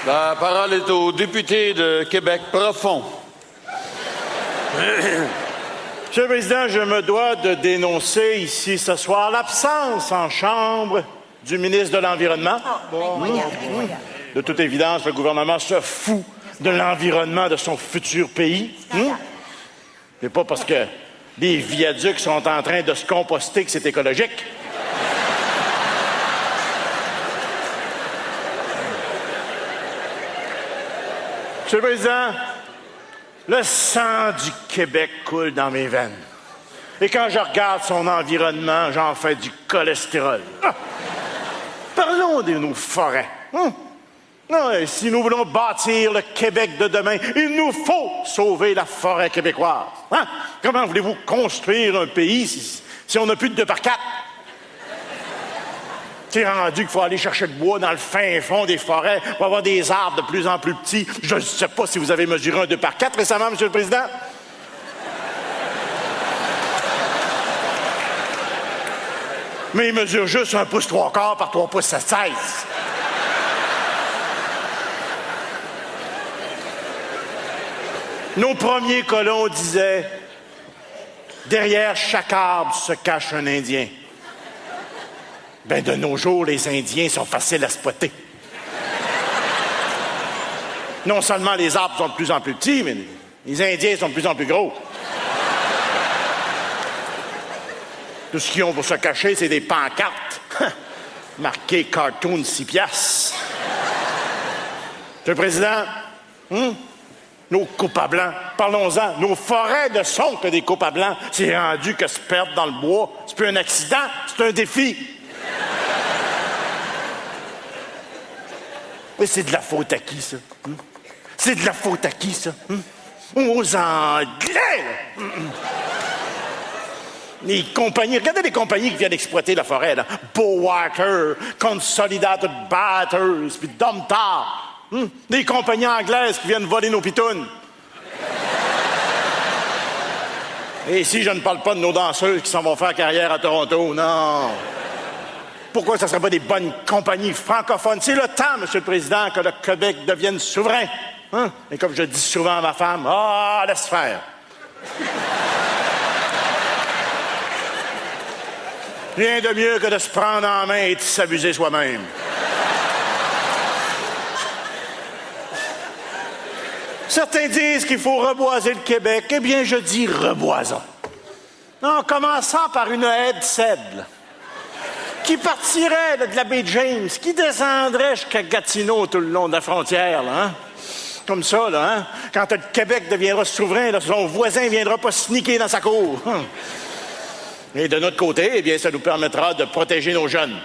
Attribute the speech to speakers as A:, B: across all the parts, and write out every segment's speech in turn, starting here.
A: La parole est au député de Québec profond.
B: Monsieur le Président, je me dois de dénoncer ici ce soir l'absence en Chambre du ministre de l'Environnement. De toute évidence, le gouvernement se fout de l'environnement de son futur pays. Mais pas parce que les viaducs sont en train de se composter que c'est écologique. Monsieur le Président, le sang du Québec coule dans mes veines. Et quand je regarde son environnement, j'en fais du cholestérol. Parlons de nos forêts. Non, si nous voulons bâtir le Québec de demain, il nous faut sauver la forêt québécoise. Comment voulez-vous construire un pays si on n'a plus de 2x4? C'est rendu qu'il faut aller chercher le bois dans le fin fond des forêts pour avoir des arbres de plus en plus petits. Je ne sais pas si vous avez mesuré un 2x4 récemment, Monsieur le Président. Mais il mesure juste 1 pouce 3/4 par 3 pouces 16. Nos premiers colons disaient « Derrière chaque arbre se cache un Indien ». Ben, de nos jours, les Indiens sont faciles à spotter. Non seulement les arbres sont de plus en plus petits, mais les Indiens sont de plus en plus gros. Tout ce qu'ils ont pour se cacher, c'est des pancartes marquées « Cartoon 6 piastres ». Monsieur le Président, nos coupes à blanc, parlons-en, nos forêts ne sont que des coupes à blanc. C'est rendu que se perdre dans le bois, c'est plus un accident, c'est un défi. Mais c'est de la faute à qui, ça? C'est de la faute à qui, ça? Aux Anglais! Les compagnies, regardez les compagnies qui viennent exploiter la forêt, là. Bowater, Consolidated Batters, puis Domtar. Des compagnies anglaises qui viennent voler nos pitounes. Et ici, je ne parle pas de nos danseuses qui s'en vont faire carrière à Toronto, non. Pourquoi ça ne serait pas des bonnes compagnies francophones? C'est le temps, Monsieur le Président, que le Québec devienne souverain. Et comme je dis souvent à ma femme, laisse faire. Rien de mieux que de se prendre en main et de s'abuser soi-même. Certains disent qu'il faut reboiser le Québec. Eh bien, je dis reboisons. En commençant par une haie de cèdre qui partirait de la baie James, qui descendrait jusqu'à Gatineau tout le long de la frontière, là, Comme ça, là, Quand le Québec deviendra souverain, là, son voisin ne viendra pas sneaker dans sa cour. Et de notre côté, eh bien, ça nous permettra de protéger nos jeunes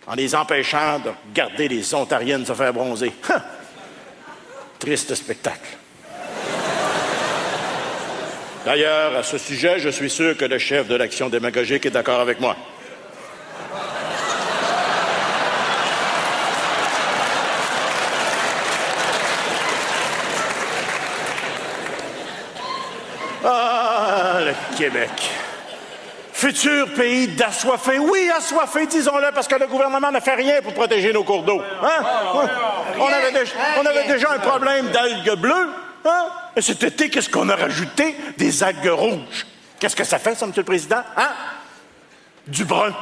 B: en les empêchant de regarder les Ontariennes se faire bronzer. Triste spectacle. D'ailleurs, à ce sujet, je suis sûr que le chef de l'Action démagogique est d'accord avec moi. Le Québec. Futur pays d'assoiffés. Oui, assoiffés, disons-le, parce que le gouvernement ne fait rien pour protéger nos cours d'eau. On avait déjà un problème d'algues bleues. Et cet été, qu'est-ce qu'on a rajouté? Des algues rouges. Qu'est-ce que ça fait, ça, Monsieur le Président? Du brun.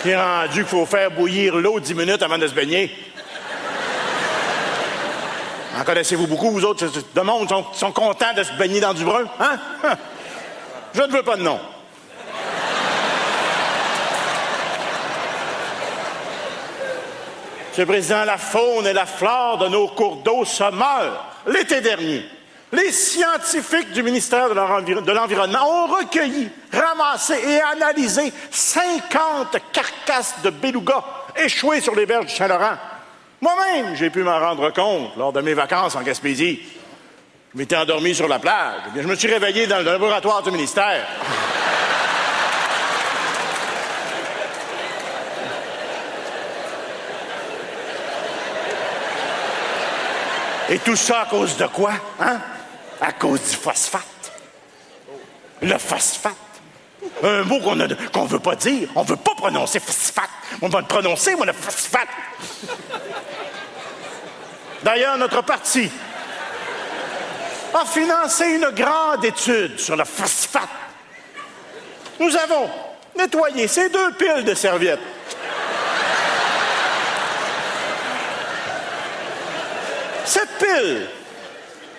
B: Il est rendu qu'il faut faire bouillir l'eau 10 minutes avant de se baigner. En connaissez-vous beaucoup, vous autres? De monde sont contents de se baigner dans du brun, Je ne veux pas de nom. Monsieur le Président, la faune et la flore de nos cours d'eau se meurent. L'été dernier, les scientifiques du ministère de l'Environnement ont recueilli, ramassé et analysé 50 carcasses de belugas échouées sur les berges du Saint-Laurent. Moi-même, j'ai pu m'en rendre compte lors de mes vacances en Gaspésie. Je m'étais endormi sur la plage. Je me suis réveillé dans le laboratoire du ministère. Et tout ça à cause de quoi, À cause du phosphate. Le phosphate. Un mot qu'on veut pas dire. On veut pas prononcer phosphate. On va le prononcer, moi, le phosphate. D'ailleurs, notre parti a financé une grande étude sur le phosphate. Nous avons nettoyé ces 2 piles de serviettes. Cette pile,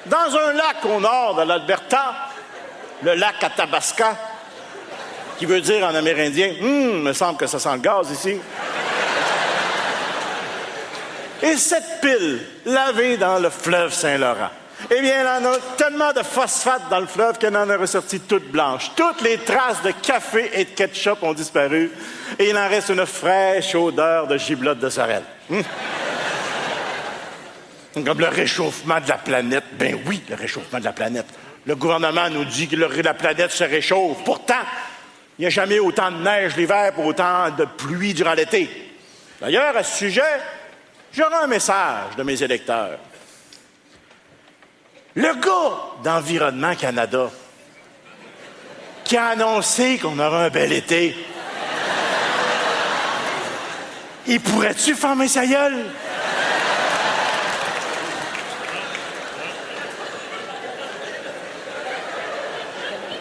B: dans un lac au nord de l'Alberta, le lac Athabasca, qui veut dire en amérindien, me semble que ça sent le gaz ici. Et cette pile, lavée dans le fleuve Saint-Laurent, eh bien, il en a tellement de phosphate dans le fleuve qu'elle en a ressorti toute blanche. Toutes les traces de café et de ketchup ont disparu et il en reste une fraîche odeur de giblotte de sorel. Comme le réchauffement de la planète. Ben oui, le réchauffement de la planète. Le gouvernement nous dit que la planète se réchauffe. Pourtant, il n'y a jamais autant de neige l'hiver pour autant de pluie durant l'été. D'ailleurs, à ce sujet, j'aurai un message de mes électeurs. Le gars d'Environnement Canada qui a annoncé qu'on aura un bel été, il pourrait-tu fermer sa gueule?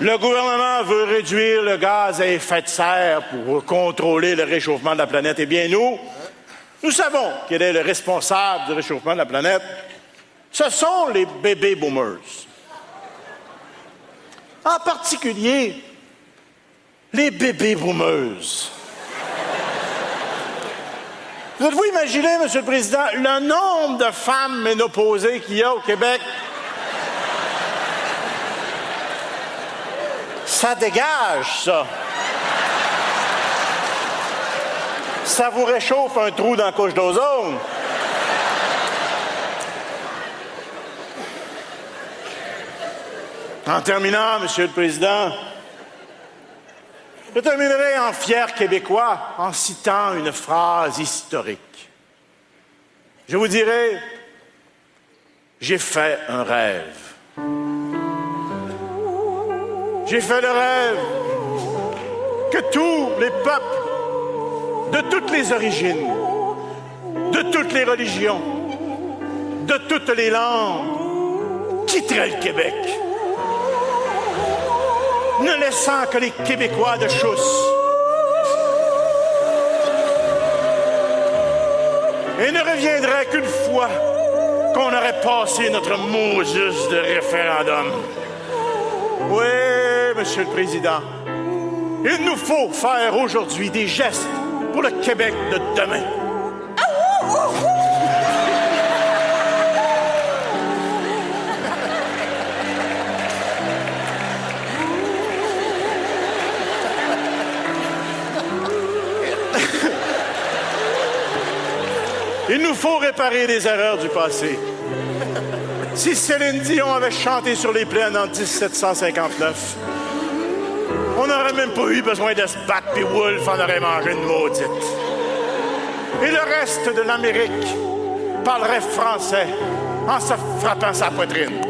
B: Le gouvernement veut réduire le gaz à effet de serre pour contrôler le réchauffement de la planète. Eh bien, nous savons quel est le responsable du réchauffement de la planète. Ce sont les baby boomers. En particulier, les baby boomers. Vous imaginez, M. le Président, le nombre de femmes ménopausées qu'il y a au Québec? Ça dégage, ça. Ça vous réchauffe un trou dans la couche d'ozone. En terminant, Monsieur le Président, je terminerai en fier Québécois en citant une phrase historique. Je vous dirai, j'ai fait un rêve. J'ai fait le rêve que tous les peuples, de toutes les origines, de toutes les religions, de toutes les langues, quitteraient le Québec, ne laissant que les Québécois de chousse. Et ne reviendraient qu'une fois qu'on aurait passé notre Moses de référendum. Oui, Monsieur le Président, il nous faut faire aujourd'hui des gestes pour le Québec de demain. Il nous faut réparer les erreurs du passé. Si Céline Dion avait chanté sur les plaines en 1759, on n'aurait même pas eu besoin de se battre, puis Wolfe en aurait mangé une maudite. Et le reste de l'Amérique parlerait français en se frappant sa poitrine.